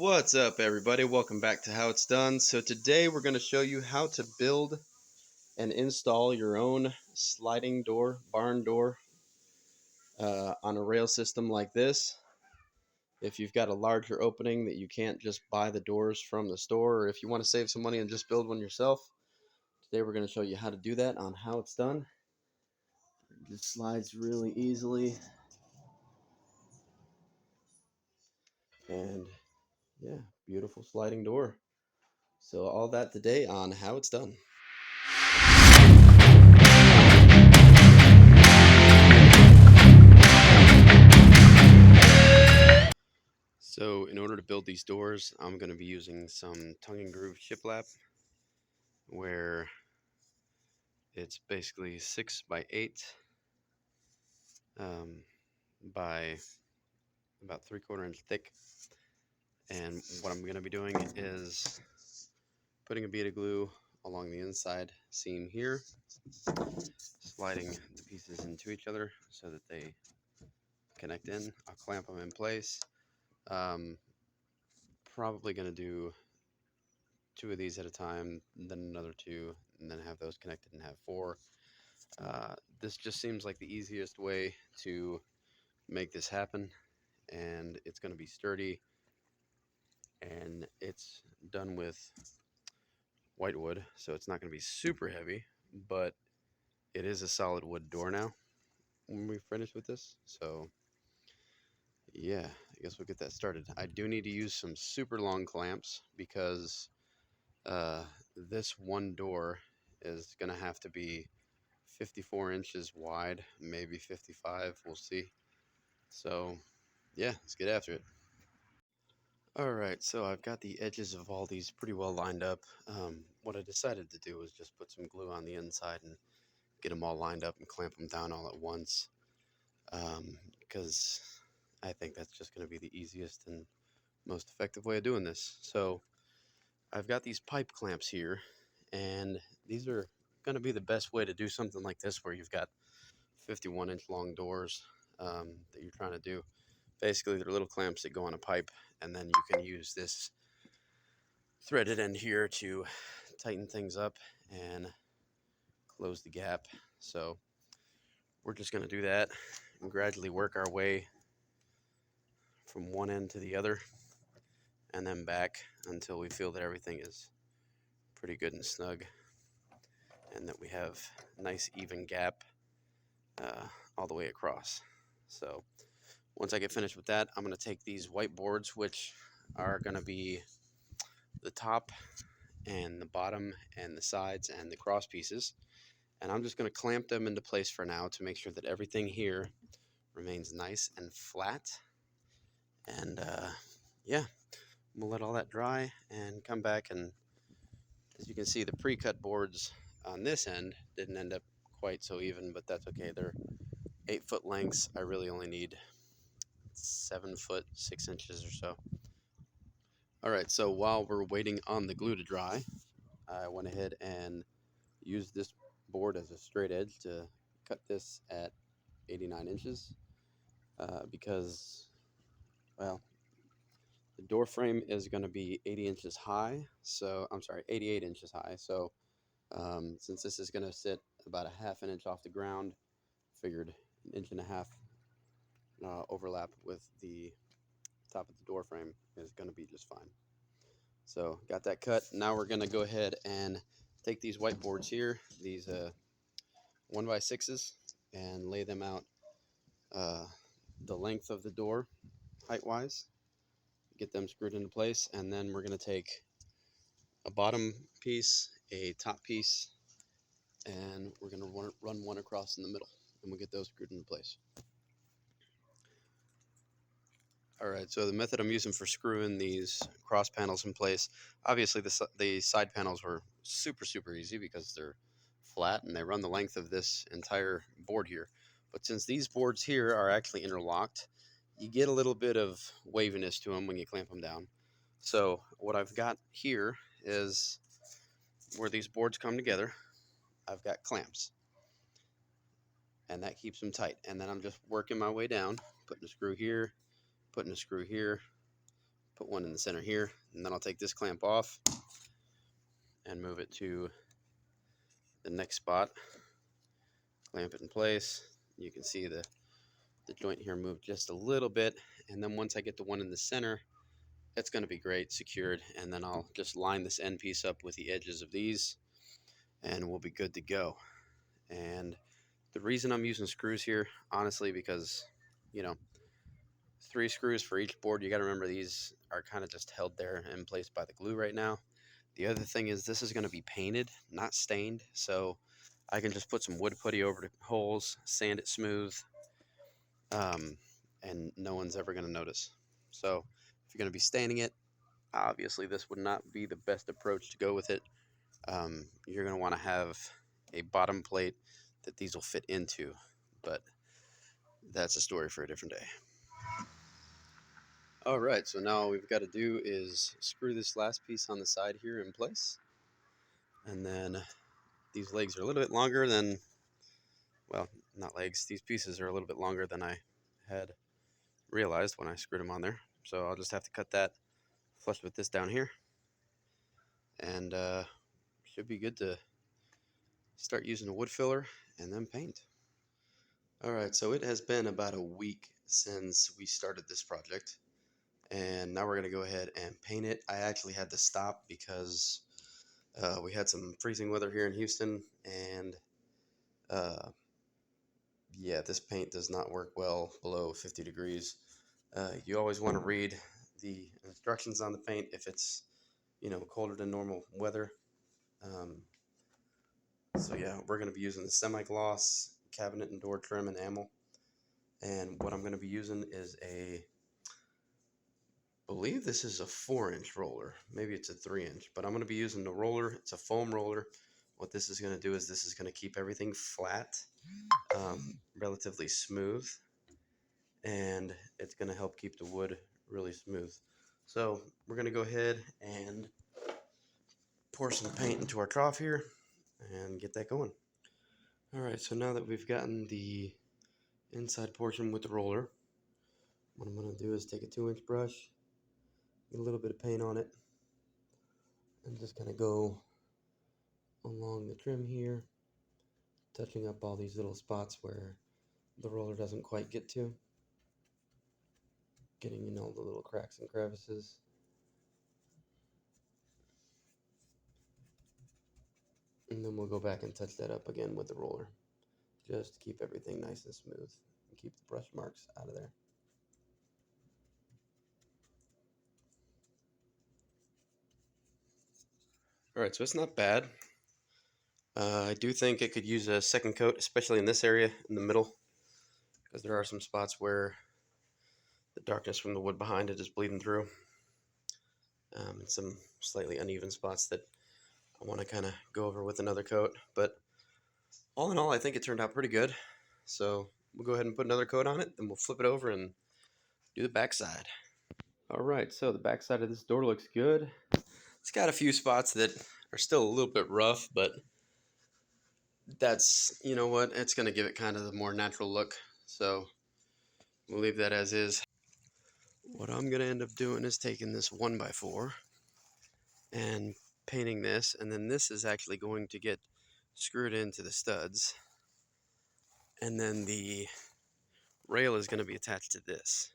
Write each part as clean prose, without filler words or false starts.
What's up, everybody? Welcome back to How It's Done. So today we're going to show you how to build and install your own sliding door, barn door, on a rail system like this. If you've got a larger opening that you can't just buy the doors from the store, or if you want to save some money and just build one yourself, today we're going to show you how to do that on How It's Done. It just slides really easily, and yeah, beautiful sliding door. So all that today on How It's Done. So in order to build these doors, I'm going to be using some tongue and groove shiplap, where it's basically 6 by 8 by about 3/4 inch thick. And what I'm going to be doing is putting a bead of glue along the inside seam here, sliding the pieces into each other so that they connect in. I'll clamp them in place. Um, Probably going to do 2 of these at a time, then another 2, and then have those connected and have 4. This just seems like the easiest way to make this happen, and it's going to be sturdy, and it's done with white wood, so it's not going to be super heavy, but it is a solid wood door now when we finish with this. So yeah, I guess we'll get that started. I do need to use some super long clamps because uh, this one door is going to have to be 54 inches wide, maybe 55, we'll see. So yeah, let's get after it. All right, so I've got the edges of all these pretty well lined up. What I decided to do was just put some glue on the inside and get them all lined up and clamp them down all at once, because I think that's just going to be the easiest and most effective way of doing this. So I've got these pipe clamps here, and these are going to be the best way to do something like this where you've got 51-inch long doors that you're trying to do. Basically, they're little clamps that go on a pipe, and then you can use this threaded end here to tighten things up and close the gap. So we're just going to do that and gradually work our way from one end to the other and then back until we feel that everything is pretty good and snug and that we have a nice even gap all the way across. So once I get finished with that, I'm going to take these white boards, which are going to be the top and the bottom and the sides and the cross pieces, and I'm just going to clamp them into place for now to make sure that everything here remains nice and flat. And yeah, we'll let all that dry and come back, and as you can see, the pre-cut boards on this end didn't end up quite so even, but that's okay. They're 8-foot lengths. I really only need 7 foot 6 inches or so. All right, so while we're waiting on the glue to dry, I went ahead and used this board as a straight edge to cut this at 89 inches because, well, the door frame is going to be 80 inches high. So I'm sorry, 88 inches high. So since this is going to sit about a half an inch off the ground, figured an inch and a half overlap with the top of the door frame is going to be just fine. So got that cut. Now we're going to go ahead and take these whiteboards here, these 1x6s, and lay them out the length of the door height wise, get them screwed into place, and then we're going to take a bottom piece, a top piece, and we're going to run one across in the middle, and we'll get those screwed into place. All right, so the method I'm using for screwing these cross panels in place, obviously the side panels were super easy because they're flat and they run the length of this entire board here. But since these boards here are actually interlocked, you get a little bit of waviness to them when you clamp them down. So what I've got here is where these boards come together, I've got clamps, and that keeps them tight. And then I'm just working my way down, putting a screw here, putting a screw here, put one in the center here, and then I'll take this clamp off and move it to the next spot, clamp it in place. You can see the joint here move just a little bit, and then once I get the one in the center, it's going to be great, secured, and then I'll just line this end piece up with the edges of these, and we'll be good to go. And the reason I'm using screws here, honestly, because, you know, 3 screws for each board. You got to remember these are kind of just held there in place by the glue right now. The other thing is this is going to be painted, not stained, so I can just put some wood putty over the holes, sand it smooth, and no one's ever going to notice. So if you're going to be staining it, obviously this would not be the best approach to go with it. You're going to want to have a bottom plate that these will fit into, but that's a story for a different day. Alright, so now all we've got to do is screw this last piece on the side here in place. And then these legs are a little bit longer than, well, not legs, these pieces are a little bit longer than I had realized when I screwed them on there. So I'll just have to cut that flush with this down here. And should be good to start using a wood filler and then paint. Alright, so it has been about a week since we started this project. And now we're going to go ahead and paint it. I actually had to stop because we had some freezing weather here in Houston, and yeah, this paint does not work well below 50 degrees. You always want to read the instructions on the paint if it's, you know, colder than normal weather. So yeah, we're going to be using the semi-gloss cabinet and door trim and enamel. And what I'm going to be using is I believe this is a 4-inch roller. Maybe it's a 3-inch, but I'm going to be using the roller. It's a foam roller. What this is going to do is this is going to keep everything flat, relatively smooth, and it's going to help keep the wood really smooth. So we're going to go ahead and pour some paint into our trough here and get that going. Alright, so now that we've gotten the inside portion with the roller, what I'm going to do is take a 2-inch brush, get a little bit of paint on it, and just kind of go along the trim here, touching up all these little spots where the roller doesn't quite get to, getting in all the little cracks and crevices. And then we'll go back and touch that up again with the roller, just to keep everything nice and smooth and keep the brush marks out of there. Alright, so it's not bad. I do think it could use a second coat, especially in this area in the middle, because there are some spots where the darkness from the wood behind it is bleeding through, and some slightly uneven spots that I want to kind of go over with another coat. But all in all, I think it turned out pretty good. So we'll go ahead and put another coat on it, then we'll flip it over and do the back side. Alright, so the back side of this door looks good. It's got a few spots that are still a little bit rough, but that's, you know what, it's going to give it kind of the more natural look. So we'll leave that as is. What I'm going to end up doing is taking this 1x4 and painting this, and then this is actually going to get screwed into the studs, and then the rail is going to be attached to this.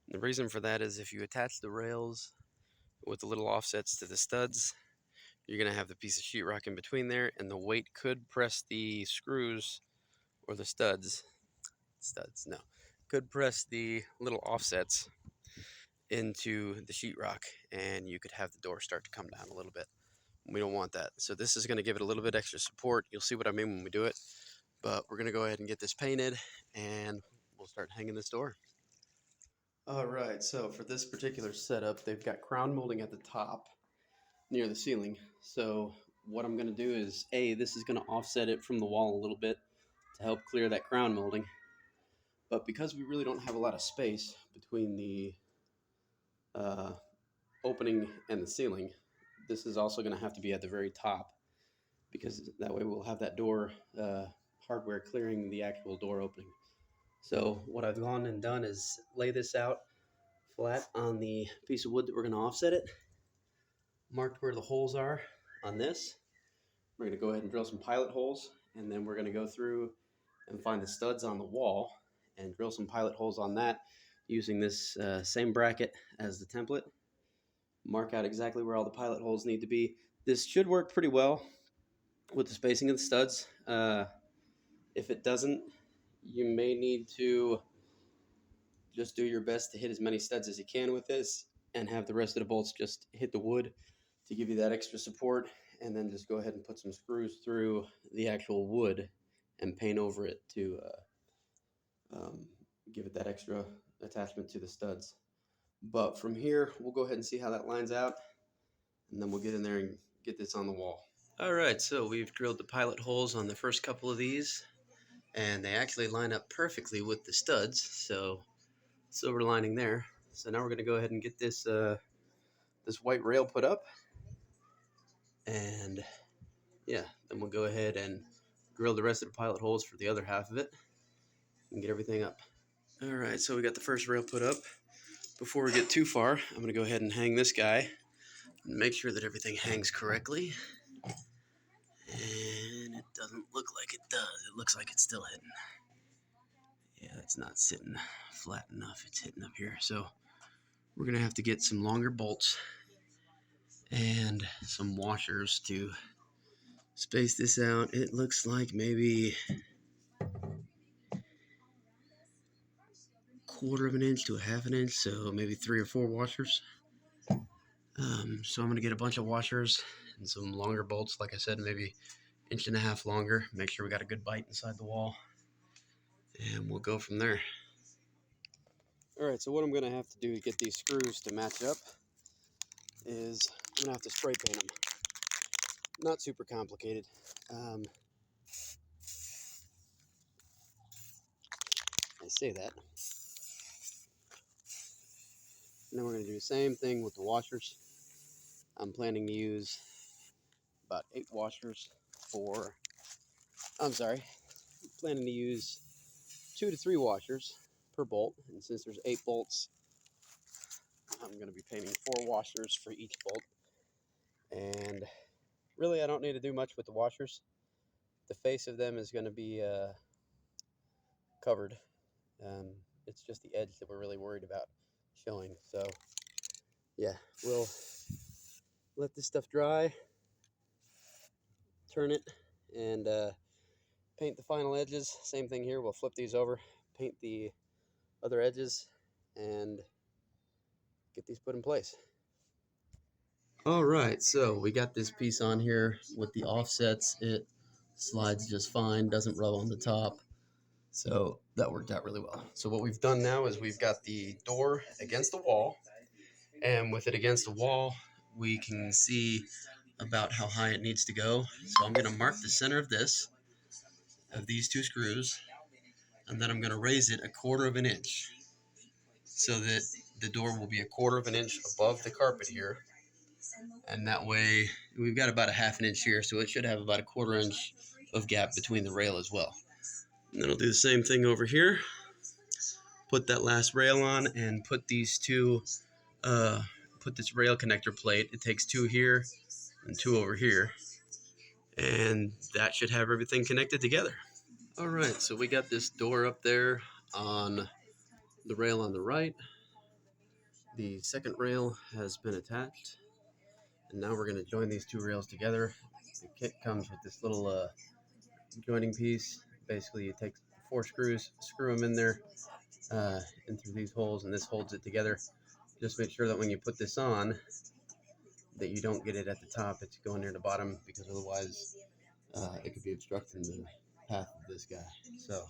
And the reason for that is if you attach the rails with the little offsets to the studs, you're going to have the piece of sheetrock in between there, and the weight could press the screws or the could press the little offsets into the sheetrock, and you could have the door start to come down a little bit. We don't want that. So this is going to give it a little bit extra support. You'll see what I mean when we do it. But we're going to go ahead and get this painted, and we'll start hanging this door. Alright, so for this particular setup, they've got crown molding at the top near the ceiling. So what I'm going to do is, this is going to offset it from the wall a little bit to help clear that crown molding. But because we really don't have a lot of space between the opening and the ceiling, this is also going to have to be at the very top, because that way we'll have that door hardware clearing the actual door opening. So what I've gone and done is lay this out flat on the piece of wood that we're going to offset it. Marked where the holes are on this. We're going to go ahead and drill some pilot holes, and then we're going to go through and find the studs on the wall and drill some pilot holes on that using this same bracket as the template. Mark out exactly where all the pilot holes need to be. This should work pretty well with the spacing of the studs. If it doesn't, you may need to just do your best to hit as many studs as you can with this and have the rest of the bolts just hit the wood to give you that extra support, and then just go ahead and put some screws through the actual wood and paint over it to give it that extra attachment to the studs. But from here, we'll go ahead and see how that lines out, and then we'll get in there and get this on the wall. All right, so we've drilled the pilot holes on the first couple of these, and they actually line up perfectly with the studs, so silver lining there. So now we're going to go ahead and get this this white rail put up, and yeah, then we'll go ahead and drill the rest of the pilot holes for the other half of it and get everything up. All right, so we got the first rail put up. Before we get too far, I'm going to go ahead and hang this guy and make sure that everything hangs correctly. And it doesn't look like it does. It looks like it's still hitting. Yeah, it's not sitting flat enough. It's hitting up here. So we're going to have to get some longer bolts and some washers to space this out. It looks like maybe 1/4 of an inch to 1/2 inch, so maybe 3 or 4 washers. So I'm going to get a bunch of washers and some longer bolts, like I said, maybe 1.5 inches longer. Make sure we got a good bite inside the wall, and we'll go from there. All right, so what I'm going to have to do to get these screws to match up is I'm going to have to spray paint them. Not super complicated. I say that. And then we're going to do the same thing with the washers. I'm planning to use about 8 washers for, planning to use 2 to 3 washers per bolt. And since there's 8 bolts, I'm going to be painting 4 washers for each bolt. And really, I don't need to do much with the washers. The face of them is going to be covered. It's just the edge that we're really worried about showing. So yeah, we'll let this stuff dry, turn it, and paint the final edges. Same thing here. We'll flip these over, paint the other edges, and get these put in place. All right, so we got this piece on here with the offsets. It slides just fine, doesn't rub on the top. So that worked out really well. So what we've done now is we've got the door against the wall, and with it against the wall, we can see about how high it needs to go. So I'm going to mark the center of these 2 screws, and then I'm going to raise it 1/4 of an inch so that the door will be 1/4 of an inch above the carpet here. And that way we've got about 1/2 inch here, so it should have about 1/4 inch of gap between the rail as well. And then I'll do the same thing over here. Put that last rail on and put these 2 put this rail connector plate. It takes 2 here and 2 over here, and that should have everything connected together. All right, so we got this door up there on the rail on the right. The second rail has been attached, and now we're going to join these 2 rails together. The kit comes with this little joining piece. Basically, you take 4 screws, screw them in there, in through these holes, and this holds it together. Just make sure that when you put this on, that you don't get it at the top. It's going near the bottom, because otherwise it could be obstructing the path of this guy. So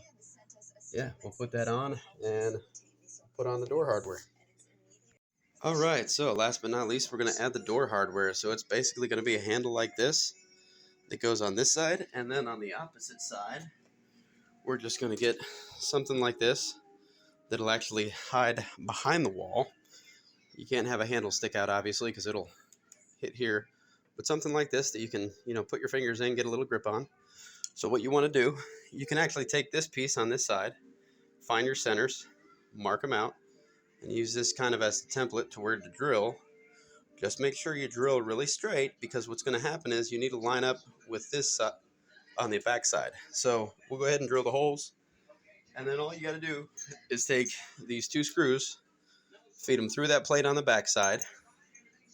yeah, we'll put that on and put on the door hardware. All right, so last but not least, we're going to add the door hardware. So it's basically going to be a handle like this that goes on this side, and then on the opposite side, we're just going to get something like this that'll actually hide behind the wall. You can't have a handle stick out, obviously, because it'll hit here, but something like this that you can, put your fingers in, get a little grip on. So what you want to do, you can actually take this piece on this side, find your centers, mark them out, and use this kind of as a template to where to drill. Just make sure you drill really straight, because what's going to happen is you need to line up with this on the back side. So we'll go ahead and drill the holes, and then all you got to do is take these 2 screws, feed them through that plate on the back side,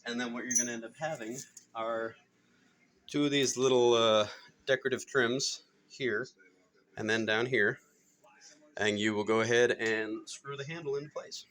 and then what you're going to end up having are 2 of these little decorative trims here and then down here, and you will go ahead and screw the handle into place.